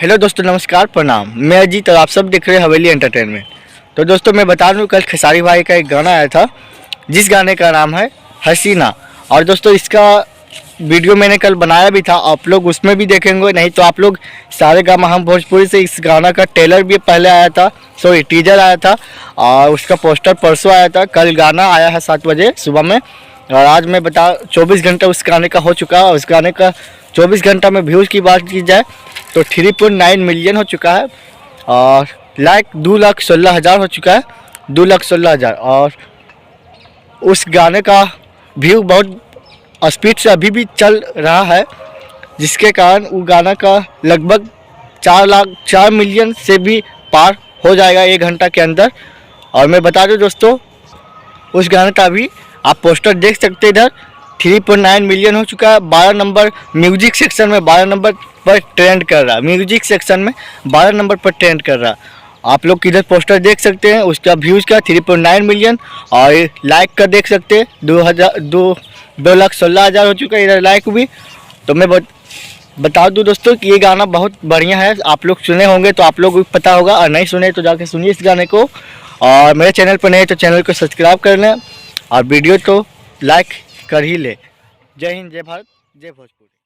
Hello दोस्तों, नमस्कार, प्रणाम। मैं अजीत और आप सब देख रहे हैं हवेली एंटरटेनमेंट। तो दोस्तों मैं बता दूं, कल खेसारी भाई का एक गाना आया था जिस गाने का नाम है हसीना। और दोस्तों इसका वीडियो मैंने कल बनाया भी था, आप लोग उसमें भी देखेंगे। नहीं तो आप लोग सारेगामा हम भोजपुरी से इस गाना का ट्रेलर भी पहले आया था, सॉरी टीजर आया था, और उसका पोस्टर परसों आया था। कल गाना आया है 7 बजे सुबह में, और आज मैं 24 घंटा उस गाने का हो चुका है। उस गाने का 24 घंटा में व्यूज़ की बात की जाए तो 3.9 मिलियन हो चुका है, और लाइक 2,16,000 हो चुका है, 2,16,000। और उस गाने का व्यू बहुत स्पीड से अभी भी चल रहा है, जिसके कारण वो गाना का लगभग 4 मिलियन से भी पार हो जाएगा 1 घंटा के अंदर। और मैं बता दूं दोस्तों, उस गाने का भी आप पोस्टर देख सकते हैं, इधर 3.9 मिलियन हो चुका है। 12 नंबर म्यूजिक सेक्शन में 12 नंबर पर ट्रेंड कर रहा है, म्यूजिक सेक्शन में 12 नंबर पर ट्रेंड कर रहा है। आप लोग किधर पोस्टर देख सकते हैं, उसका व्यूज़ का 3.9 मिलियन, और लाइक का देख सकते हैं 2,16,000 हो चुका है, इधर लाइक भी। तो मैं बता दूं दोस्तों कि ये गाना बहुत बढ़िया है। आप लोग सुने होंगे तो आप लोग को पता होगा, और नहीं सुने तो जाके सुनिए इस गाने को। और मेरे चैनल पर नए तो चैनल को सब्सक्राइब कर लें, और वीडियो को लाइक कर ही ले। जय हिंद, जय भारत, जय भोजपुरी।